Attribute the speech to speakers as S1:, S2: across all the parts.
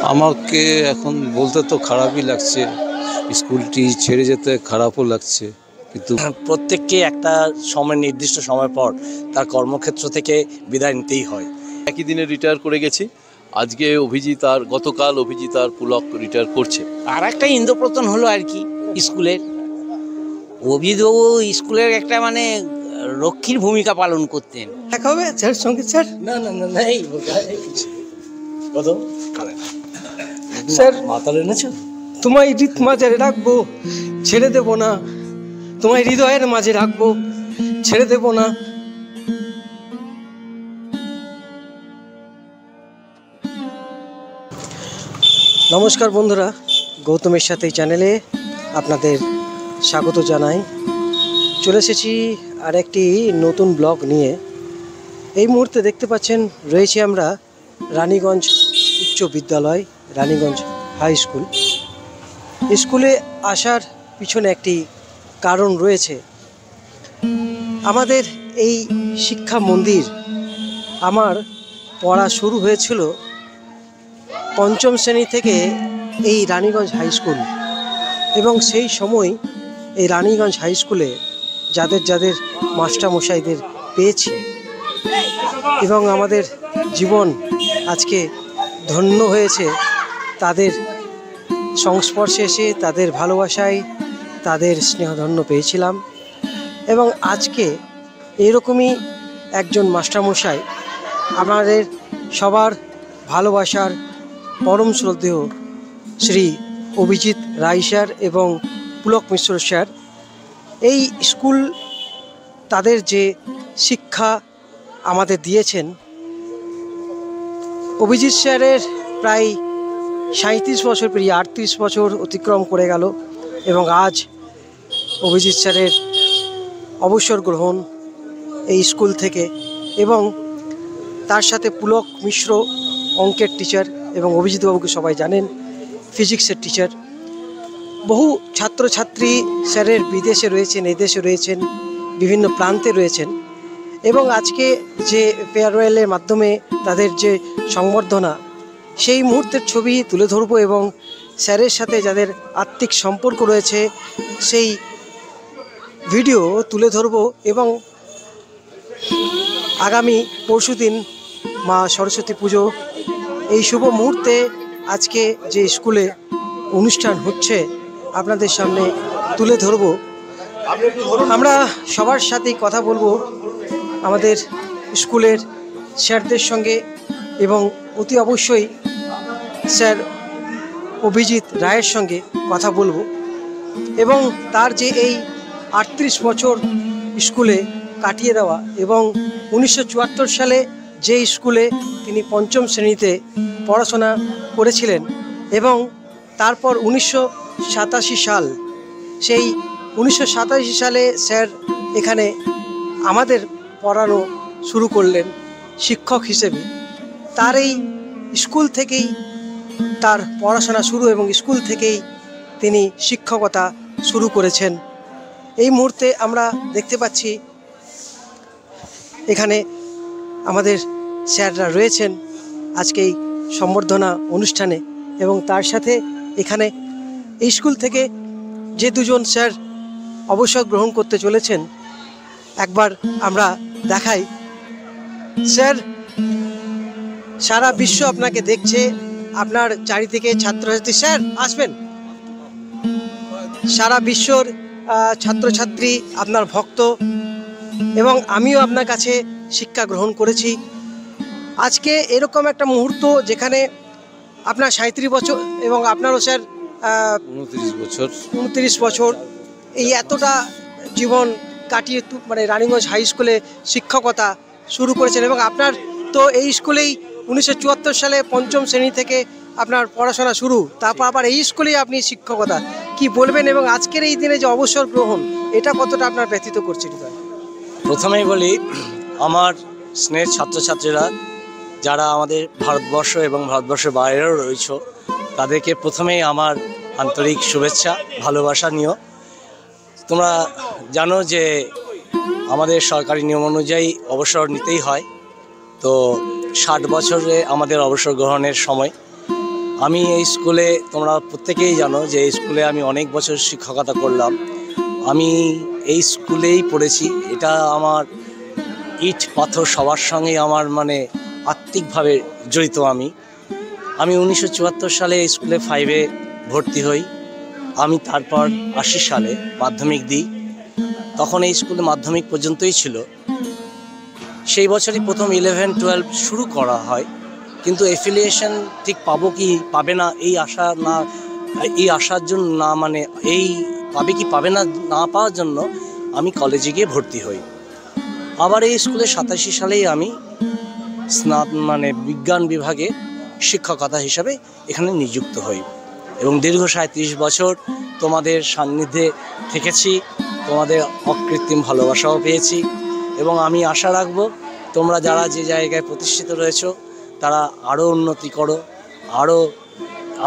S1: আমাকে এখন বলতে তো খারাপই লাগছে, স্কুলটি ছেড়ে যেতে খারাপও লাগছে, কিন্তু
S2: প্রত্যেককে একটা সময় নির্দিষ্ট সময় পর তার কর্মক্ষেত্র থেকে বিদায় নিতেই হয়।
S3: একই দিনে রিটায়ার করে গেছি। আজকে অভিজিৎ আর গতকাল অভিজিৎ আর পুলক রিটায়ার করছে।
S4: আর একটা ইন্দ্রপতন হলো আর কি স্কুলের। অভিজিৎবাবু স্কুলের একটা মানে রক্ষীর ভূমিকা পালন করতেন।
S5: দেখা হবে স্যার সঙ্গে স্যার?
S2: না না না না, এই কত
S5: স্যার
S2: মাতাল এনেছো?
S5: তোমায় হৃদ মাঝে রাখবো, ছেড়ে দেবো না। তোমায় হৃদয়ের মাঝে রাখবো, ছেড়ে দেবো না। নমস্কার বন্ধুরা, গৌতমের সাথে চ্যানেলে আপনাদের স্বাগত জানাই। চলে এসেছি আর একটি নতুন ব্লগ নিয়ে। এই মুহূর্তে দেখতে পাচ্ছেন রয়েছে আমরা রানীগঞ্জ উচ্চ বিদ্যালয়, রানীগঞ্জ হাই স্কুল। স্কুলে আসার পিছনে একটি কারণ রয়েছে। আমাদের এই শিক্ষা মন্দির, আমার পড়া শুরু হয়েছিল পঞ্চম শ্রেণী থেকে এই রানীগঞ্জ হাই স্কুল, এবং সেই সময় এই রানীগঞ্জ হাই স্কুলে যাদের যাদের মাস্টারমশাইদের পেয়েছি এবং আমাদের জীবন আজকে ধন্য হয়েছে তাদের সংস্পর্শে এসে, তাদের ভালোবাসায়, তাদের স্নেহধন্য পেয়েছিলাম। এবং আজকে এরকমই একজন মাস্টারমশাই, আমাদের সবার ভালোবাসার পরম শ্রদ্ধেয় শ্রী অভিজিৎ রায় স্যার এবং পুলক মিশ্র স্যার, এই স্কুল তাদের যে শিক্ষা আমাদের দিয়েছেন। অভিজিৎ স্যারের প্রায় 37 বছর পেরিয়ে 38 বছর অতিক্রম করে গেল, এবং আজ অভিজিৎ স্যারের অবসর গ্রহণ এই স্কুল থেকে। এবং তার সাথে পুলক মিশ্র অঙ্কের টিচার, এবং অভিজিৎবাবুকে সবাই জানেন ফিজিক্সের টিচার। বহু ছাত্রছাত্রী স্যারের বিদেশে রয়েছেন, এদেশে রয়েছেন, বিভিন্ন প্রান্তে রয়েছেন। এবং আজকে যে ফেয়ারওয়েলের মাধ্যমে তাদের যে সংবর্ধনা, সেই মুহূর্তের ছবি তুলে ধরবো এবং স্যারের সাথে যাদের আত্মিক সম্পর্ক রয়েছে সেই ভিডিও তুলে ধরবো। এবং আগামী পরশুদিন মা সরস্বতী পুজো, এই শুভ মুহূর্তে আজকে যে স্কুলে অনুষ্ঠান হচ্ছে আপনাদের সামনে তুলে ধরব। আমরা সবার সাথেই কথা বলবো, আমাদের স্কুলের স্যারদের সঙ্গে, এবং অতি অবশ্যই স্যার অভিজিৎ রায়ের সঙ্গে কথা বলবো। এবং তার যে এই 38 বছর স্কুলে কাটিয়ে দেওয়া, এবং 1974 সালে যে স্কুলে তিনি পঞ্চম শ্রেণীতে পড়াশোনা করেছিলেন, এবং তারপর 1987 সাল, সেই 1987 সালে স্যার এখানে আমাদের পড়ানো শুরু করলেন শিক্ষক হিসেবে। তার এই স্কুল থেকেই তার পড়াশোনা শুরু, এবং স্কুল থেকেই তিনি শিক্ষকতা শুরু করেছেন। এই মুহূর্তে আমরা দেখতে পাচ্ছি এখানে আমাদের স্যাররা রয়েছেন আজকে এই সম্বর্ধনা অনুষ্ঠানে, এবং তার সাথে এখানে এই স্কুল থেকে যে দুজন স্যার অবসর গ্রহণ করতে চলেছেন একবার আমরা দেখাই। স্যার, সারা বিশ্ব আপনাকে দেখছে, আপনার চারিদিকে ছাত্রছাত্রী, স্যার আসবেন, সারা বিশ্বর ছাত্রছাত্রী আপনার ভক্ত, এবং আমিও আপনার কাছে শিক্ষা গ্রহণ করেছি। আজকে এরকম একটা মুহূর্ত যেখানে আপনার 37 বছর এবং আপনারও স্যার 29 বছর, এই এতটা জীবন কাটিয়ে মানে রানীগঞ্জ হাই স্কুলে শিক্ষকতা শুরু করেছেন। এবং আপনার তো এই স্কুলেই 1974 সালে পঞ্চম শ্রেণী থেকে আপনার পড়াশোনা শুরু, তারপর আবার এই স্কুলেই আপনি শিক্ষকতা, কি বলবেন? এবং আজকের এই দিনে যে অবসর গ্রহণ, এটা কতটা আপনার ব্যথিত করছে?
S2: প্রথমেই বলি, আমার স্নেহের ছাত্রছাত্রীরা যারা আমাদের ভারতবর্ষ এবং ভারতবর্ষের বাইরেও রয়েছে, তাদেরকে প্রথমেই আমার আন্তরিক শুভেচ্ছা, ভালোবাসা নিও। তোমরা জানো যে আমাদের সরকারি নিয়ম অনুযায়ী অবসর নিতেই হয়। তো 60 বছরে আমাদের অবসর গ্রহণের সময়। আমি এই স্কুলে, তোমরা প্রত্যেকেই জানো যে এই স্কুলে আমি অনেক বছর শিক্ষকতা করলাম। আমি এই স্কুলেই পড়েছি। এটা আমার ইট পাথর সবার সঙ্গে আমার মানে আত্মিকভাবে জড়িত। আমি 1974 সালে এই স্কুলে 5-এ ভর্তি হই। আমি তারপর 80 সালে মাধ্যমিক দিই। তখন এই স্কুলে মাধ্যমিক পর্যন্তই ছিল। সেই বছরই প্রথম 11-12 শুরু করা হয়, কিন্তু এফিলিয়েশন ঠিক পাবো কি পাবে না এই আশার জন্য না, মানে এই পাবে কি পাবে না না পাওয়ার জন্য আমি কলেজে গিয়ে ভর্তি হই। আবার এই স্কুলে 87 সালেই আমি বিজ্ঞান বিভাগে শিক্ষকতা হিসাবে এখানে নিযুক্ত হই এবং দীর্ঘ 37 বছর তোমাদের সান্নিধ্যে থেকেছি, তোমাদের অকৃত্রিম ভালোবাসাও পেয়েছি এবং আমি আশা রাখবো তোমরা যারা যে জায়গায় প্রতিষ্ঠিত রয়েছো তারা আরও উন্নতি করো, আরও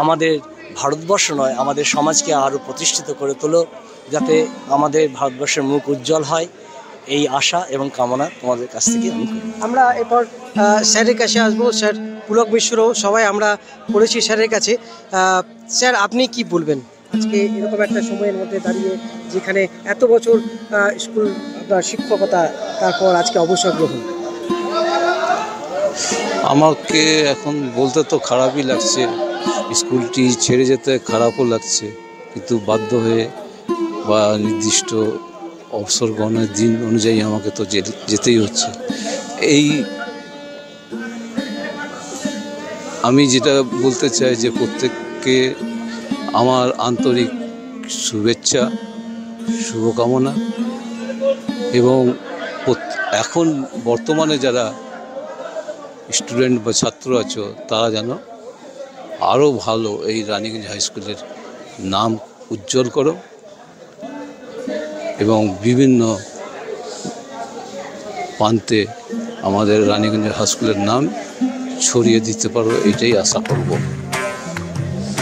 S2: আমাদের ভারতবর্ষ নয় আমাদের সমাজকে আরও প্রতিষ্ঠিত করে তোলো, যাতে আমাদের ভারতবর্ষের মুখ উজ্জ্বল হয়। এই আশা এবং কামনা তোমাদের কাছ থেকে আমি করি।
S5: আমরা এরপর স্যারের কাছে আসবো। স্যার পুলক মিশ্র সবাই আমরা পড়েছি স্যারের কাছে। স্যার আপনি কি বলবেন আজকে এরকম একটা সময়ের মধ্যে দাঁড়িয়ে, যেখানে এত বছর স্কুল আপনার শিক্ষকতা, তারপর আজকে অবসর গ্রহণ?
S1: আমাকে এখন বলতে তো খারাপই লাগছে, স্কুলটি ছেড়ে যেতে খারাপও লাগছে, কিন্তু বাধ্য হয়ে বা নির্দিষ্ট অবসর গ্রহণের দিন অনুযায়ী আমাকে তো যেতেই হচ্ছে। আমি যেটা বলতে চাই যে প্রত্যেককে আমার আন্তরিক শুভেচ্ছা, শুভকামনা এবং এখন বর্তমানে যারা স্টুডেন্ট বা ছাত্র আছো তারা যেন আরও ভালো এই রানীগঞ্জ হাই স্কুলের নাম উজ্জ্বল করো এবং বিভিন্ন প্রান্তে আমাদের রানীগঞ্জ হাই স্কুলের নাম ছড়িয়ে দিতে পারো, এটাই আশা করব।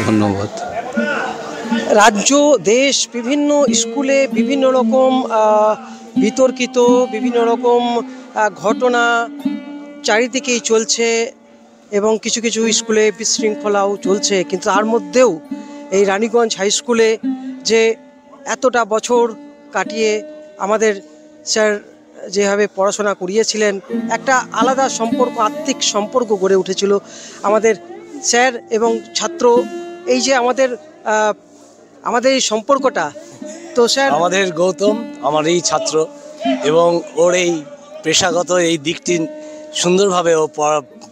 S1: ধন্যবাদ।
S5: রাজ্য দেশ বিভিন্ন স্কুলে বিভিন্ন রকম বিতর্কিত বিভিন্ন রকম ঘটনা চারিদিকেই চলছে এবং কিছু কিছু স্কুলে বিশৃঙ্খলাও চলছে, কিন্তু তার মধ্যেও এই রানীগঞ্জ হাই স্কুলে যে এতটা বছর কাটিয়ে আমাদের স্যার যেভাবে পড়াশোনা করিয়েছিলেন, একটা আলাদা সম্পর্ক, আত্মিক সম্পর্ক গড়ে উঠেছিল আমাদের স্যার এবং ছাত্র। এই যে আমাদের এই সম্পর্কটা, তো স্যার
S2: আমাদের গৌতম আমার এই ছাত্র এবং ওর এই পেশাগত এই দিকটি সুন্দরভাবে ও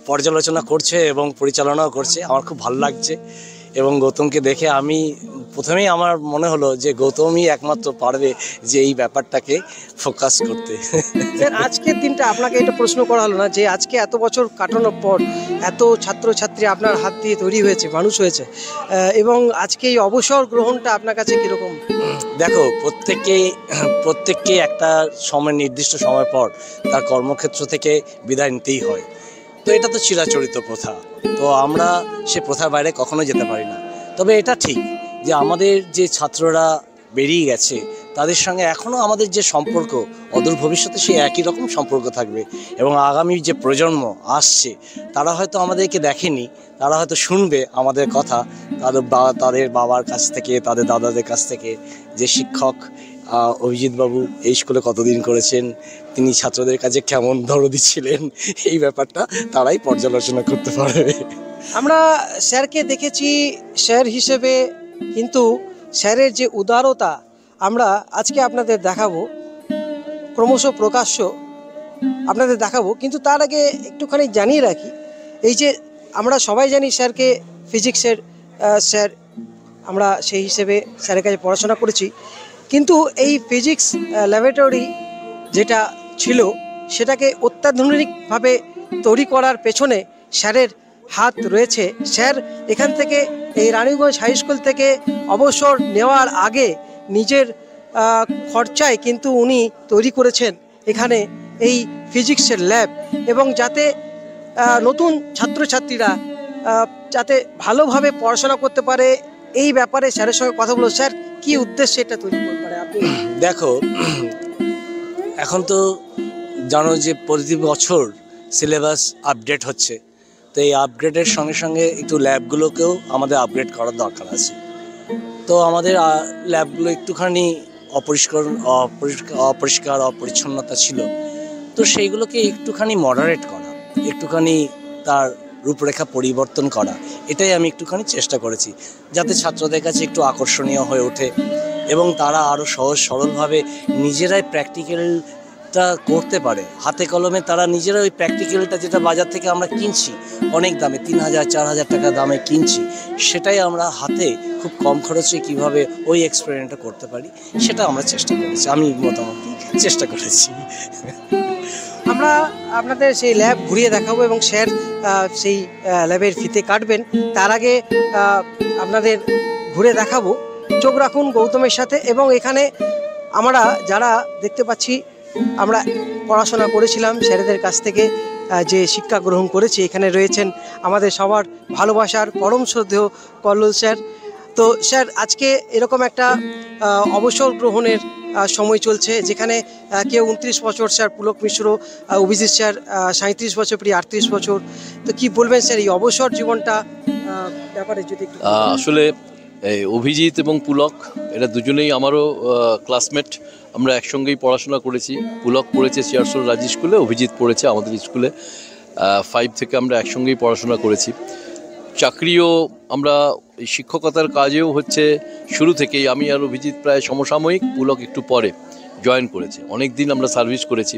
S2: পর্যালোচনা করছে এবং পরিচালনাও করছে। আমার খুব ভালো লাগছে এবং গৌতমকে দেখে আমি প্রথমেই আমার মনে হলো যে গৌতমই একমাত্র পারবে যে এই ব্যাপারটাকে ফোকাস করতে।
S5: স্যার আজকের দিনটা আপনাকে এটা প্রশ্ন করা হলো না যে আজকে এত বছর কাটানোর পর এত ছাত্রছাত্রী আপনার হাত দিয়ে তৈরি হয়েছে, মানুষ হয়েছে, এবং আজকে এই অবসর গ্রহণটা আপনার কাছে কীরকম?
S2: দেখো, প্রত্যেককে একটা সময়, নির্দিষ্ট সময় পর তার কর্মক্ষেত্র থেকে বিদায় নিতেই হয়। তো এটা তো চিরাচরিত প্রথা, তো আমরা সে প্রথার বাইরে কখনো যেতে পারি না। তবে এটা ঠিক যে আমাদের যে ছাত্ররা বেরিয়ে গেছে তাদের সঙ্গে এখনও আমাদের যে সম্পর্ক, অদূর ভবিষ্যতে সেই একই রকম সম্পর্ক থাকবে এবং আগামী যে প্রজন্ম আসছে তারা হয়তো আমাদেরকে দেখেনি, তারা হয়তো শুনবে আমাদের কথা তাদের বাবার কাছ থেকে, তাদের দাদাদের কাছ থেকে, যে শিক্ষক অভিজিৎ বাবু এই স্কুলে কতদিন করেছেন, তিনি ছাত্রদের কাছে কেমন দরদি ছিলেন, এই ব্যাপারটা তারাই পর্যালোচনা করতে পারবে।
S5: আমরা স্যারকে দেখেছি স্যার হিসেবে, কিন্তু স্যারের যে উদারতা আমরা আজকে আপনাদের দেখাবো, ক্রমশ প্রকাশ্য আপনাদের দেখাবো। কিন্তু তার আগে একটুখানি জানিয়ে রাখি, এই যে আমরা সবাই জানি স্যারকে ফিজিক্সের স্যার, আমরা সেই হিসেবে স্যারের কাছে পড়াশোনা করেছি, কিন্তু এই ফিজিক্স ল্যাবরেটরি যেটা ছিল সেটাকে অত্যাধুনিকভাবে তৈরি করার পেছনে স্যারের হাত রয়েছে। স্যার এখান থেকে, এই রানীগঞ্জ হাই স্কুল থেকে অবসর নেওয়ার আগে নিজের খরচায় কিন্তু উনি তৈরি করেছেন এখানে এই ফিজিক্সের ল্যাব, এবং যাতে নতুন ছাত্রছাত্রীরা যাতে ভালোভাবে পড়াশোনা করতে পারে এই ব্যাপারে স্যারের সঙ্গে কথা বলো। স্যার কি উদ্দেশ্যে এটা তৈরি করতে পারে আপনি?
S2: দেখো, এখন তো জানো যে প্রতি বছর সিলেবাস আপডেট হচ্ছে, তো এই আপগ্রেডের সঙ্গে সঙ্গে একটু ল্যাবগুলোকেও আমাদের আপগ্রেড করার দরকার আছে। তো আমাদের ল্যাবগুলো একটুখানি অপরিষ্কার অপরিচ্ছন্নতা ছিল, তো সেইগুলোকে একটুখানি মডারেট করা, একটুখানি তার রূপরেখা পরিবর্তন করা, এটাই আমি একটুখানি চেষ্টা করেছি, যাতে ছাত্রদের কাছে একটু আকর্ষণীয় হয়ে ওঠে এবং তারা আরও সহজ সরলভাবে নিজেরাই প্র্যাকটিক্যালটা করতে পারে। হাতে কলমে তারা নিজেরা ওই প্র্যাকটিক্যালটা, যেটা বাজার থেকে আমরা কিনছি অনেক দামে, 3,000 4,000 টাকা দামে কিনছি, সেটাই আমরা হাতে খুব কম খরচে কিভাবে ওই এক্সপেরিমেন্টটা করতে পারি সেটা আমরা চেষ্টা করেছি, আমি মোটামুটি চেষ্টা করেছি।
S5: আমরা আপনাদের সেই ল্যাব ঘুরিয়ে দেখাবো এবং স্যার সেই ল্যাবের ফিতে কাটবেন। তার আগে আপনাদের ঘুরে দেখাবো, চোখ রাখুন গৌতমের সাথে। এবং এখানে আমরা যারা দেখতে পাচ্ছি, আমরা পড়াশোনা করেছিলাম স্যারেদের কাছ থেকে, যে শিক্ষা গ্রহণ করেছি, এখানে রয়েছেন আমাদের সবার ভালোবাসার পরম শ্রদ্ধেয় কল্লোল স্যার। তো স্যার, আজকে এরকম একটা অবসর গ্রহণের সময় চলছে, যেখানে কেউ 29 বছর স্যার পুলক মিশ্র, অভিজিৎ স্যার 37 বছর, প্রিয় 38 বছর। তো কি বলবেন স্যার এই অবসর জীবনটা ব্যাপারে যদি একটু?
S3: আসলে এই অভিজিৎ এবং পুলক এরা দুজনেই আমারও ক্লাসমেট, আমরা একসঙ্গেই পড়াশোনা করেছি। পুলক পড়েছে চেয়ারসোল রাজি স্কুলে, অভিজিৎ পড়েছে আমাদের স্কুলে। 5 থেকে আমরা একসঙ্গেই পড়াশোনা করেছি। চাকরিও আমরা শিক্ষকতার কাজেও হচ্ছে শুরু থেকেই, আমি আর অভিজিৎ প্রায় সমসাময়িক, পুলক একটু পরে জয়েন করেছে। অনেক দিন আমরা সার্ভিস করেছি।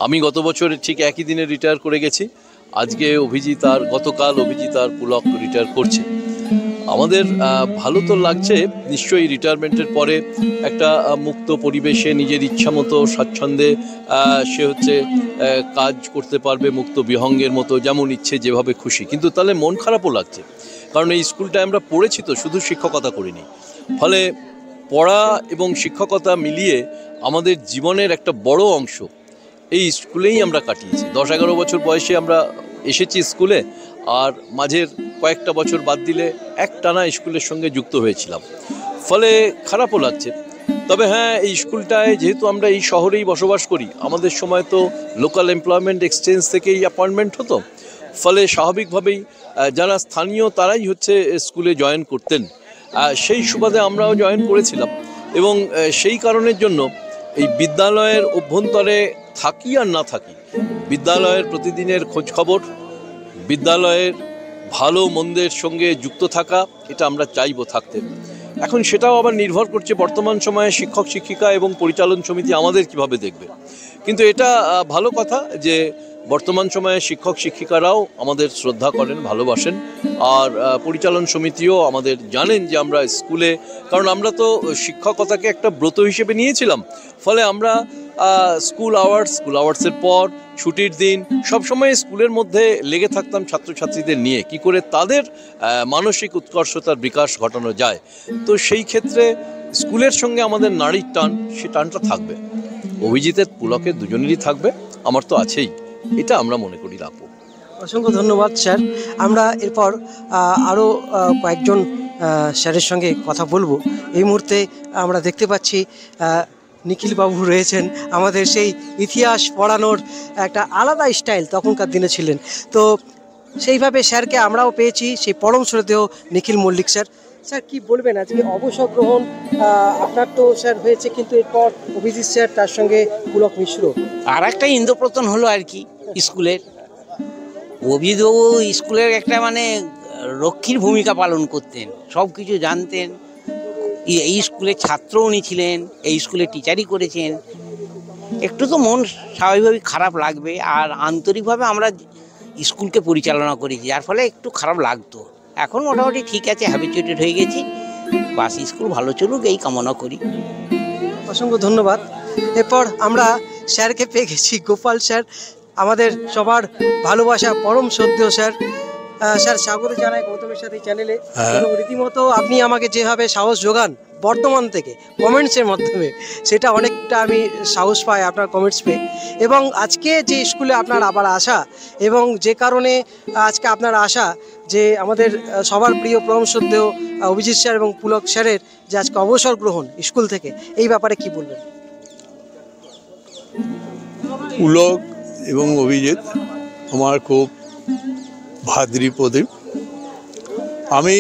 S3: আমি গত বছর ঠিক একই দিনে রিটায়ার করে গেছি। আজকে অভিজিৎ আর গতকাল অভিজিৎ আর পুলক রিটায়ার করছে। আমাদের ভালো তো লাগছে নিশ্চয়ই, রিটায়ারমেন্টের পরে একটা মুক্ত পরিবেশে নিজের ইচ্ছা মতো স্বাচ্ছন্দ্যে সে হচ্ছে কাজ করতে পারবে, মুক্ত বিহঙ্গের মতো, যেমন ইচ্ছে যেভাবে খুশি। কিন্তু তাহলে মন খারাপও লাগছে, কারণ এই স্কুলটায় আমরা পড়েছি তো, শুধু শিক্ষকতা করিনি। ফলে পড়া এবং শিক্ষকতা মিলিয়ে আমাদের জীবনের একটা বড় অংশ এই স্কুলেই আমরা কাটিয়েছি। 10-11 বছর বয়সে আমরা এসেছি স্কুলে, আর মাঝের কয়েকটা বছর বাদ দিলে একটানা স্কুলের সঙ্গে যুক্ত হয়েছিলাম। ফলে খারাপও লাগছে। তবে হ্যাঁ, এই স্কুলটায় যেহেতু আমরা এই শহরেই বসবাস করি, আমাদের সময় তো লোকাল এমপ্লয়মেন্ট এক্সচেঞ্জ থেকেই অ্যাপয়েন্টমেন্ট হতো। ফলে স্বাভাবিকভাবেই যারা স্থানীয় তারাই হচ্ছে স্কুলে জয়েন করতেন। সেই সুবাদে আমরাও জয়েন করেছিলাম এবং সেই কারণের জন্য এই বিদ্যালয়ের অভ্যন্তরে থাকি আর না থাকি, বিদ্যালয়ের প্রতিদিনের খোঁজখবর, বিদ্যালয়ের ভালো মন্দের সঙ্গে যুক্ত থাকা, এটা আমরা চাইবো থাকতে। এখন সেটাও আবার নির্ভর করছে বর্তমান সময়ে শিক্ষক শিক্ষিকা এবং পরিচালন সমিতি আমাদের কিভাবে দেখবে। কিন্তু এটা ভালো কথা যে বর্তমান সময়ে শিক্ষক শিক্ষিকারাও আমাদের শ্রদ্ধা করেন, ভালোবাসেন, আর পরিচালন সমিতিও আমাদের জানেন যে আমরা স্কুলে, কারণ আমরা তো শিক্ষকতাকে একটা ব্রত হিসেবে নিয়েছিলাম। ফলে আমরা স্কুল আওয়ার্সের পর, ছুটির দিন, সবসময় স্কুলের মধ্যে লেগে থাকতাম ছাত্রছাত্রীদের নিয়ে, কি করে তাদের মানসিক উৎকর্ষতার বিকাশ ঘটানো যায়। তো সেই ক্ষেত্রে স্কুলের সঙ্গে আমাদের নারীর টান, সে টানটা থাকবে। অভিজিতের পুলকের দুজনেরই থাকবে, আমার তো আছেই, এটা আমরা মনে করি রাখবো।
S5: অসংখ্য ধন্যবাদ স্যার। আমরা এরপর আরও কয়েকজন স্যারের সঙ্গে কথা বলবো। এই মুহূর্তে আমরা দেখতে পাচ্ছি নিখিলবাবু রয়েছেন, আমাদের সেই ইতিহাস পড়ানোর একটা আলাদা স্টাইল তখনকার দিনে ছিলেন। তো সেইভাবে স্যারকে আমরাও পেয়েছি, সেই পরম শ্রদ্ধেয় নিখিল মল্লিক স্যার। স্যার, কি বলবেন আজকে অবসর গ্রহণ আপনার তো স্যার হয়েছে, কিন্তু এরপর অভিজিৎ স্যার, তার সঙ্গে পুলক মিশ্র,
S4: আর একটা ইন্দ্রপ্রতন হলো আর কি স্কুলের। অভিজিৎবাবু স্কুলের একটা মানে রক্ষীর ভূমিকা পালন করতেন, সব কিছু জানতেন। এই স্কুলের ছাত্র উনি ছিলেন, এই স্কুলে টিচারই করেছেন। একটু তো মন স্বাভাবিকভাবে খারাপ লাগবে, আর আন্তরিকভাবে আমরা স্কুলকে পরিচালনা করেছি, যার ফলে একটু খারাপ লাগতো। এখন মোটামুটি ঠিক আছে, হ্যাবিচুয়েটেড হয়ে গেছি। বাস স্কুল ভালো চলুক এই কামনা করি।
S5: অসংখ্য ধন্যবাদ। এরপর আমরা স্যারকে পেয়ে গেছি, গোপাল স্যার, আমাদের সবার ভালোবাসা পরম শ্রদ্ধেয় স্যার। স্যার, স্বাগত জানাই গৌতমের সাথে চ্যানেলে। এবং রীতিমতো আপনি আমাকে যেভাবে সাহস যোগান বর্তমান থেকে কমেন্টসের মাধ্যমে, সেটা অনেকটা আমি সাহস পাই আপনার কমেন্টস পেয়ে। এবং আজকে যে স্কুলে আপনার আবার আসা, এবং যে কারণে আজকে আপনার আসা, যে আমাদের সবার প্রিয় পরম শ্রদ্ধেয় অভিজিৎ স্যার এবং পুলক স্যারের যে আজকে অবসর গ্রহণ স্কুল থেকে, এই ব্যাপারে কি বলবেন?
S6: পুলক এবং অভিজিৎ আমার খুব ভাদ্রী প্রদীপ। আমি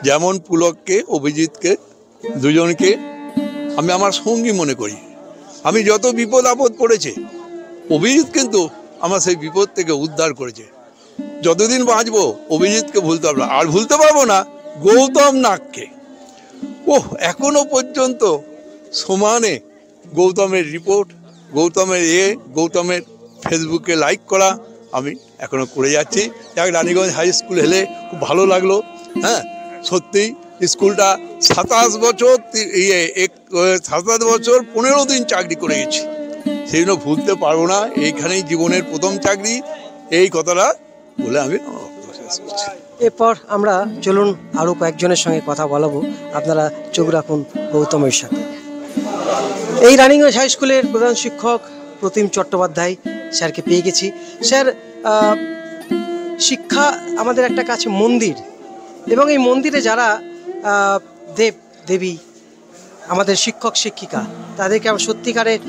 S6: যেমন পুলককে অভিজিৎকে দুজনকে আমি আমার সঙ্গী মনে করি। আমি যত বিপদ আপদ পড়েছে অভিজিৎ কিন্তু আমার সেই বিপদ থেকে উদ্ধার করেছে। যতদিন বাঁচবো অভিজিৎকে ভুলতে পারবো না, আর ভুলতে পারবো না গৌতম নাগকে। এখনো পর্যন্ত সমানে গৌতমের রিপোর্ট, গৌতমের ফেসবুকে লাইক করা আমি এখনো করে যাচ্ছি। যাক, রানীগঞ্জ হাই স্কুল এলে খুব ভালো লাগলো। হ্যাঁ, সত্যি স্কুলটা 27 বছর 15 দিন চাকরি করে গেছি, সেই জন্য ভুলতে পারবো না। এইখানেই জীবনের প্রথম চাকরি, এই কথাটা বলে আমি
S5: এরপর আমরা চলুন আরও কয়েকজনের সঙ্গে কথা বলাবো। আপনারা চোখ রাখুন গৌতমের সাথে। এই রানীগঞ্জ হাই স্কুলের প্রধান শিক্ষক প্রতিম চট্টোপাধ্যায় স্যারকে পেয়ে গেছি। স্যার, শিক্ষা আমাদের একটা কাছে মন্দির, এবং এই মন্দিরে যারা দেব দেবী আমাদের শিক্ষক শিক্ষিকা, তাদেরকে আমরা সত্যিকারের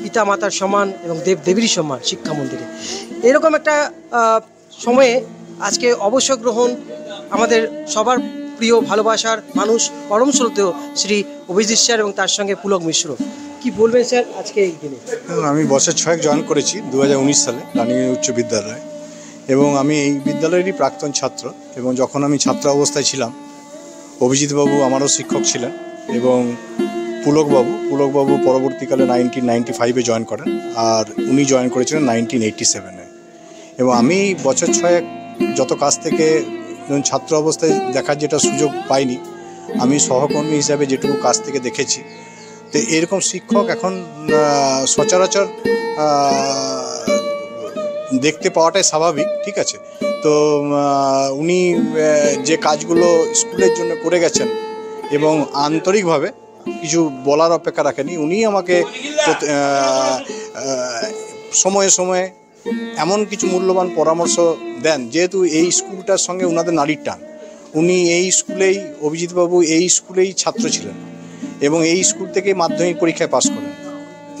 S5: পিতা মাতার সমান এবং দেব দেবীর সমান শিক্ষা মন্দিরে। এরকম একটা সময়ে আজকে অবসর গ্রহণ আমাদের সবার প্রিয় ভালোবাসার মানুষ পরম শ্রদ্ধেয় শ্রী অভিজিৎ স্যার এবং তার সঙ্গে পুলক মিশ্র, কি বলবেন স্যার আজকে এই দিনে?
S7: আমি বছর 6 জয়েন করেছি 2019 সালে রানীগঞ্জ উচ্চ বিদ্যালয়ে, এবং আমি এই বিদ্যালয়েরই প্রাক্তন ছাত্র। এবং যখন আমি ছাত্র অবস্থায় ছিলাম, অভিজিৎবাবু আমারও শিক্ষক ছিলেন, এবং পুলকবাবু পরবর্তীকালে 1995-এ জয়েন করেন, আর উনি জয়েন করেছিলেন 1987-এ। এবং আমি বছর 6 যত কাছ থেকে ছাত্র অবস্থায় দেখার যেটা সুযোগ পাইনি, আমি সহকর্মী হিসাবে যেটুকু কাছ থেকে দেখেছি, তো এরকম শিক্ষক এখন সচরাচর দেখতে পাওয়াটাই স্বাভাবিক। ঠিক আছে, তো উনি যে কাজগুলো স্কুলের জন্য করে গেছেন এবং আন্তরিকভাবে কিছু বলার অপেক্ষা রাখেনি, উনি আমাকে সময়ে সময়ে এমন কিছু মূল্যবান পরামর্শ দেন। যেহেতু এই স্কুলটার সঙ্গে ওনাদের নাড়ির টান, উনি এই স্কুলেই, অভিজিৎবাবু এই স্কুলেই ছাত্র ছিলেন, এবং এই স্কুল থেকে মাধ্যমিক পরীক্ষায় পাশ করেন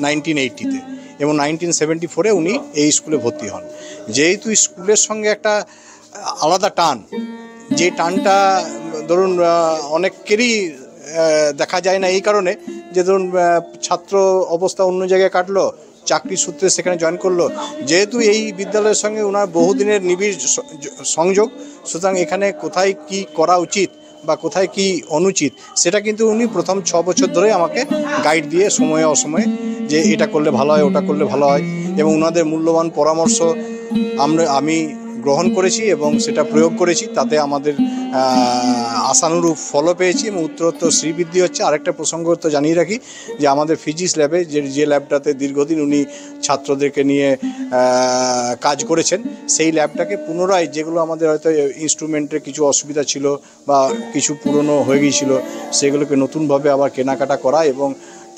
S7: 1980-তে, এবং 1974-এ উনি এই স্কুলে ভর্তি হন। যেহেতু স্কুলের সঙ্গে একটা আলাদা টান, যে টানটা ধরুন অনেকেরই দেখা যায় না, এই কারণে যে ধরুন ছাত্র অবস্থা অন্য জায়গায় কাটলো, চাকরির সূত্রে সেখানে জয়েন করলো। যেহেতু এই বিদ্যালয়ের সঙ্গে ওনার বহুদিনের নিবিড় সংযোগ, সুতরাং এখানে কোথায় কি করা উচিত বা কোথায় কি অনুচিত, সেটা কিন্তু উনি প্রথম 6 বছর ধরে আমাকে গাইড দিয়ে সময়ে অসময়ে যে এটা করলে ভালো হয়, ওটা করলে ভালো হয়, এবং ওনাদের মূল্যবান পরামর্শ আমি গ্রহণ করেছি এবং সেটা প্রয়োগ করেছি। তাতে আমাদের আশানুরূপ ফলও পেয়েছি এবং উত্তরোত্তর শ্রীবৃদ্ধি হচ্ছে। আরেকটা প্রসঙ্গ তো জানিয়ে রাখি যে আমাদের ফিজিক্স ল্যাবে যে ল্যাবটাতে দীর্ঘদিন উনি ছাত্রদেরকে নিয়ে কাজ করেছেন, সেই ল্যাবটাকে পুনরায়, যেগুলো আমাদের হয়তো ইনস্ট্রুমেন্টের কিছু অসুবিধা ছিল বা কিছু পুরনো হয়ে গিয়েছিল, সেগুলোকে নতুনভাবে আবার কেনাকাটা করা, এবং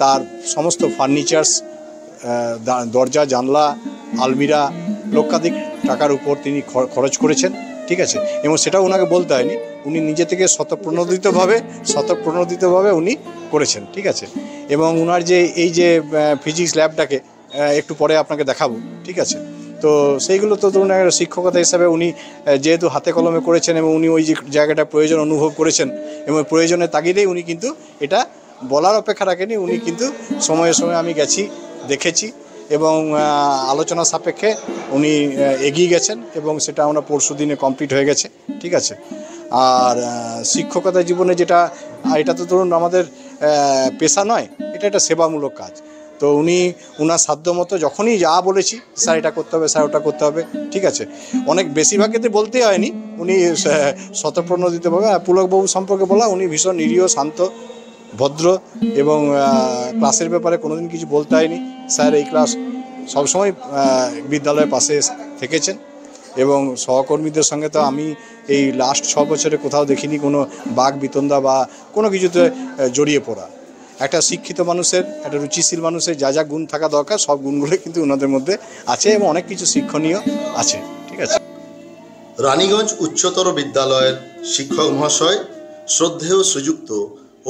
S7: তার সমস্ত ফার্নিচার্স, দরজা, জানলা, আলমিরা লক্ষাধিক টাকার উপর তিনি খরচ করেছেন। ঠিক আছে, এবং সেটাও ওনাকে বলতে হয়নি, উনি নিজে থেকে স্বতঃপ্রণোদিতভাবে উনি করেছেন। ঠিক আছে, এবং ওনার যে এই যে ফিজিক্স ল্যাবটাকে একটু পরে আপনাকে দেখাবো। ঠিক আছে, তো সেইগুলো তো ধরুন একটা শিক্ষকতা হিসাবে উনি যেহেতু হাতে কলমে করেছেন, এবং উনি ওই যে জায়গাটা প্রয়োজন অনুভব করেছেন, এবং প্রয়োজনের তাগিদেই উনি কিন্তু এটা বলার অপেক্ষা রাখেনি, উনি কিন্তু সময়ে সময়ে আমি গেছি, দেখেছি, এবং আলোচনা সাপেক্ষে উনি এগিয়ে গেছেন, এবং সেটা আমরা পরশু দিনে কমপ্লিট হয়ে গেছে। ঠিক আছে, আর শিক্ষকতা জীবনে যেটা, এটা তো ধরুন আমাদের পেশা নয়, এটা একটা সেবামূলক কাজ। তো উনি ওনার সাধ্যমতো যখনই যা বলেছি, স্যার এটা করতে হবে, স্যার ওটা করতে হবে। ঠিক আছে, অনেক বেশিরভাগ ক্ষেত্রে বলতে হয়নি, উনি স্বতঃপ্রণোদিতভাবে। পুলকবাবু সম্পর্কে বলা, উনি ভীষণ নিরীহ, শান্ত, ভদ্র, এবং ক্লাসের ব্যাপারে কোনোদিন কিছু বলতে হয়নি। স্যার এই ক্লাস সবসময় বিদ্যালয়ের পাশে থেকেছেন, এবং সহকর্মীদের সঙ্গে তো আমি এই লাস্ট 6 বছরে কোথাও দেখিনি কোনো বাক বিতণ্ডা বা কোনো কিছুতে জড়িয়ে পড়া। একটা শিক্ষিত মানুষের, একটা রুচিশীল মানুষের যা যা গুণ থাকা দরকার, সব গুণগুলো কিন্তু ওনাদের মধ্যে আছে, এবং অনেক কিছু শিক্ষণীয় আছে। ঠিক আছে,
S8: রানীগঞ্জ উচ্চতর বিদ্যালয়ের শিক্ষক মহাশয়, শ্রদ্ধেয় শ্রীযুক্ত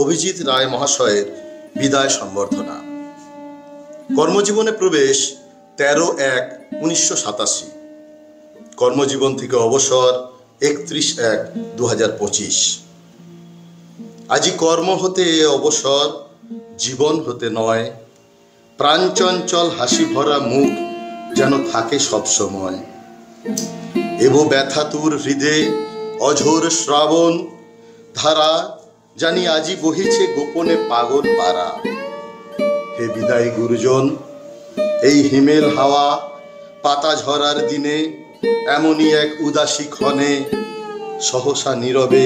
S8: অভিজিৎ রায় মহাশয়ের বিদায় সম্বর্ধনা। কর্মজীবনে প্রবেশ 13/1/1987। কর্মজীবন থেকে অবসর 31/1/2025। আজি কর্ম হতে অবসর, জীবন হতে নয়, প্রাণচঞ্চল হাসি ভরা মুখ যেন থাকে সবসময়। এব ব্যথাতুর হৃদে অঝোর শ্রাবণ ধারা, জানি আজি বহিছে গোপনে পাগল পারা। হে বিদায়ী গুরুজন, এই হিমেল হাওয়া পাতা ঝরার দিনে এমনই এক উদাসী ক্ষণে সহসা নীরবে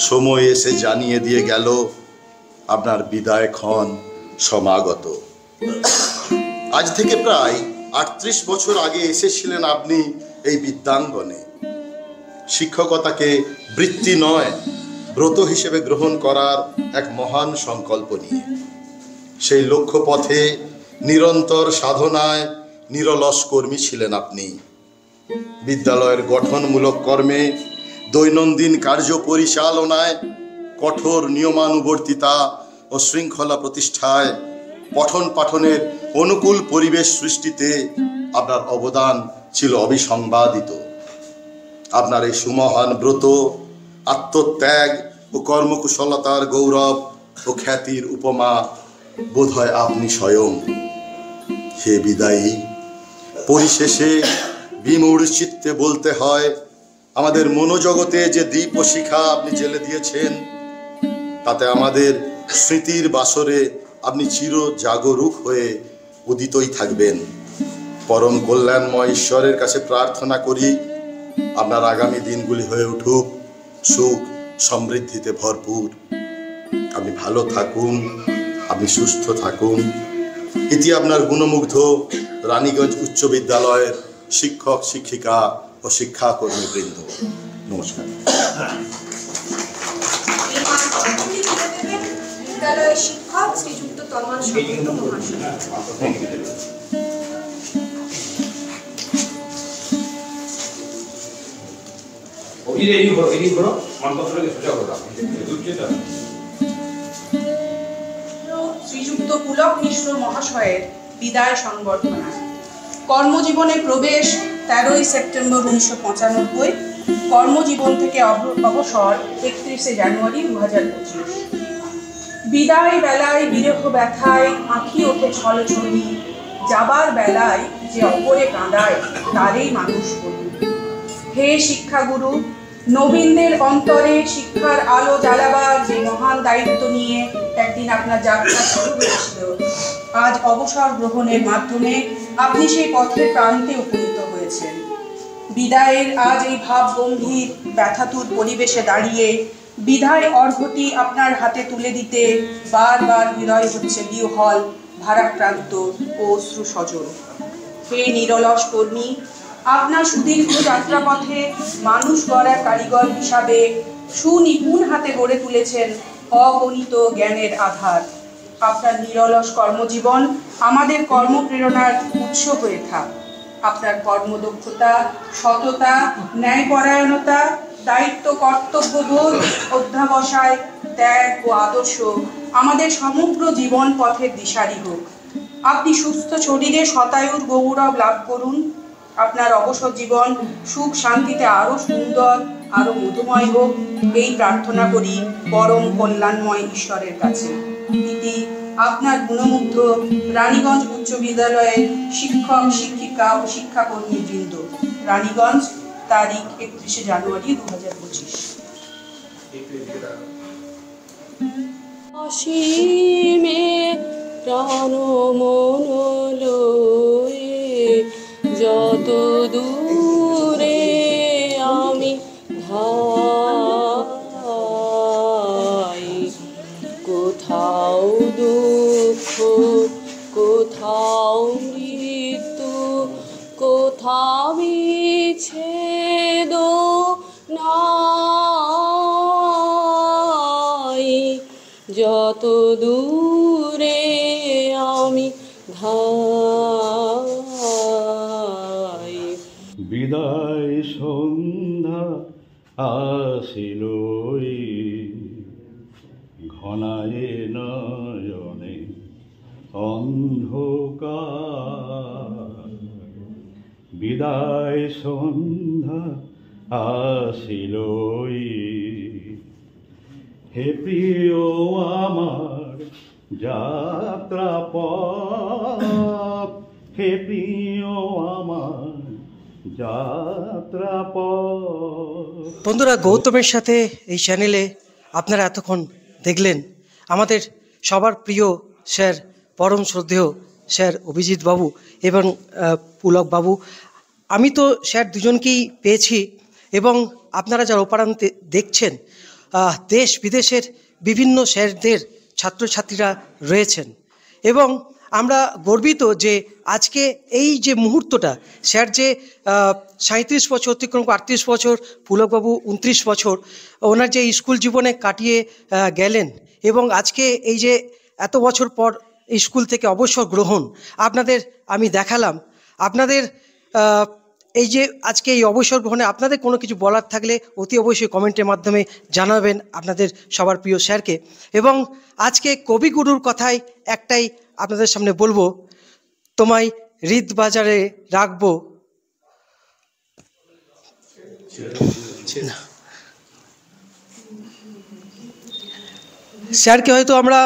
S8: সময় এসে জানিয়ে দিয়ে গেল আপনার বিদায় ক্ষণ সমাগত। আজ থেকে প্রায় 38 বছর আগে এসেছিলেন আপনি এই বিদ্যাঙ্গনে, শিক্ষকতাকে বৃত্তি নয় ব্রত হিসেবে গ্রহণ করার এক মহান সংকল্প নিয়ে। সেই লক্ষ্য পথে নিরন্তর সাধনায় নিরলস কর্মী ছিলেন আপনি। বিদ্যালয়ের গঠনমূলক কর্মে, দৈনন্দিন কার্য পরিচালনায়, কঠোর নিয়মানুবর্তিতা ও শৃঙ্খলা প্রতিষ্ঠায়, পঠন পাঠনের অনুকূল পরিবেশ সৃষ্টিতে আপনার অবদান ছিল অবিসংবাদিত। আপনার এই সুমহান ব্রত, আত্মত্যাগ ও কর্মকুশলতার গৌরব ও খ্যাতির উপমা বোধহয় আপনি স্বয়ং। হে বিদায়ী, পরিশেষে বিমূঢ় চিত্তে বলতে হয়, আমাদের মনোজগতে যে দীপ ও শিখা আপনি জ্বেলে দিয়েছেন, তাতে আমাদের স্মৃতির বাসরে আপনি চির জাগরুক হয়ে উদিতই থাকবেন। পরম কল্যাণময় ঈশ্বরের কাছে প্রার্থনা করি আপনার আগামী দিনগুলি হয়ে উঠুক সুখ সমৃদ্ধিতে ভরপুর। আপনি ভালো থাকুন, আপনি সুস্থ থাকুন। ইতি আপনার গুণমুগ্ধ রানীগঞ্জ উচ্চ বিদ্যালয়ের শিক্ষক, শিক্ষিকা ও শিক্ষাকর্মীবৃন্দ। নমস্কার।
S9: বিদ্যালয়ের শিক্ষক শ্রীযুক্ত তন্ময় সেনগুপ্ত মহাশয়। শ্রীযুক্ত পুলক মিশ্র মহাশয়ের বিদায় সংবর্ধনা। কর্মজীবনে প্রবেশ 13 সেপ্টেম্বর 1995, কর্মজীবন থেকে অবসর 31 জানুয়ারি 2025। বিদায় বেলায় বিরহ ব্যথায় আঁখি ওঠে ছলছলি, যাবার বেলায় যে অপরে কাঁদায় তারই মানুষ বলি। হে শিক্ষাগুরু, নবীনদের অন্তরে শিক্ষার আলো জ্বালাবার যে মহান দায়িত্ব নিয়ে একদিন আপনার যাত্রা শুরু হয়েছিল, আজ অবসর গ্রহণের মাধ্যমে আপনি সেই পথের প্রান্তে উপনীত হয়েছেন। বিদায়ের আজ এই ভাব গম্ভীর ব্যথাতুর পরিবেশে দাঁড়িয়ে বিদায় অর্ঘ্যটি আপনার হাতে তুলে দিতে বারবার হৃদয় হচ্ছে বিহ্বল, ভারাক্রান্ত ও অশ্রু সজল। হে নিরলস কর্মী, আপনার সুদীর্ঘ যাত্রাপথে মানুষ গড়ার কারিগর হিসাবে সুনিপুণ হাতে গড়ে তুলেছেন অগণিত জ্ঞানের আধার। আপনার নিরলস কর্মজীবন আমাদের কর্মপ্রেরণার উৎস হয়ে থাক। আপনার কর্মদক্ষতা, সততা, ন্যায়পরায়ণতা, দায়িত্ব, কর্তব্যবোধ, অধ্যাবসায়, ত্যাগ ও আদর্শ আমাদের সমগ্র জীবন পথের দিশারি হোক। আপনি সুস্থ শরীরে শতায়ুর গৌরব লাভ করুন। আপনার অবসর জীবন সুখ শান্তিতে আরো সুন্দর, আরো মধুময় হোক, এই প্রার্থনা করি পরম কল্যাণময় ঈশ্বরের কাছে। ইতি আপনার গুণমুগ্ধ রানীগঞ্জ উচ্চ বিদ্যালয়ের শিক্ষক, শিক্ষিকা ও শিক্ষাকর্মী বৃন্দ। রানীগঞ্জ, তারিখ 31 জানুয়ারি 2025।
S10: অসীমে প্রাণ মন লয়ে যত দূরে আমি ধাই, কোথাও দুঃখ, কোথাও মৃত্যু, কোথাও বিচ্ছেদ নাই, যত দূরে আমি ধাই।
S11: বিদায় সন্ধ্যা আসিল, ঘনায় নয়নে অন্ধকার। বিদায় সন্ধ্যা আসিলই। হে প্রিয় আমার যাত্রা পথ, হে প্রিয় আমার যাত্রা পথ।
S5: বন্ধুরা, গৌতমের সাথে এই চ্যানেলে আপনারা এতক্ষণ দেখলেন আমাদের সবার প্রিয় স্যার, পরম শ্রদ্ধেয় স্যার অভিজিৎ বাবু এবং পুলক বাবু। আমি তো স্যার দুজনকেই পেয়েছি এবং আপনারা যারা ওপারান্তে দেখছেন, দেশ বিদেশের বিভিন্ন স্যারদের ছাত্রছাত্রীরা রয়েছেন এবং আমরা গর্বিত যে আজকে এই যে মুহূর্তটা, স্যার যে 37 বছর অতিক্রম 38 বছর, পুলকবাবু 29 বছর ওনার যে স্কুল জীবনে কাটিয়ে গেলেন এবং আজকে এই যে এত বছর পর স্কুল থেকে অবসর গ্রহণ আপনাদের আমি দেখালাম। আপনাদের এই যে আজকে এই অবসর গ্রহণে আপনাদের কোনো কিছু বলার থাকলে অতি অবশ্যই কমেন্টের মাধ্যমে জানাবেন আপনাদের সবার প্রিয় স্যারকে। এবং আজকে কবিগুরুর কথায় একটাই আপনাদের সামনে বলবো, তোমায় হৃদবাজারে রাখবো। স্যারকে হয়তো আমরা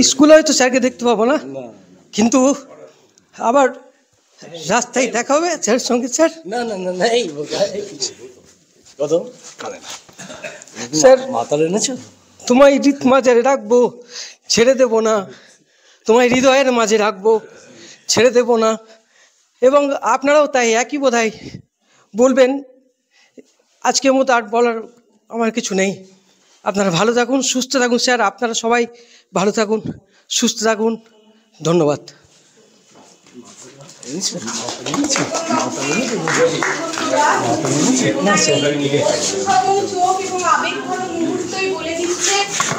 S5: স্কুলে হয়তো স্যারকে দেখতে পাবো না, কিন্তু আবার রাস্তায় দেখা হবে স্যারের সঙ্গে। স্যার
S2: না না না না, এই কত কানে না
S5: স্যার,
S2: মাতাল এনেছো?
S5: তোমায় হৃদ মাঝে রাখবো, ছেড়ে দেবো না, তোমায় হৃদয়ের মাঝে রাখবো, ছেড়ে দেবো না। এবং আপনারাও তাই একই বোধহয় বলবেন। আজকের মতো আর বলার আমার কিছু নেই। আপনারা ভালো থাকুন, সুস্থ থাকুন। স্যার, আপনারা সবাই ভালো থাকুন, সুস্থ থাকুন। ধন্যবাদ।
S9: বলে দিচ্ছে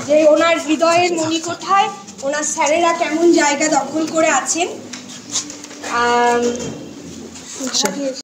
S9: যে ওনার হৃদয়ের মণিকোঠায় ওনার স্যারেরা কেমন জায়গা দখল করে আছেন।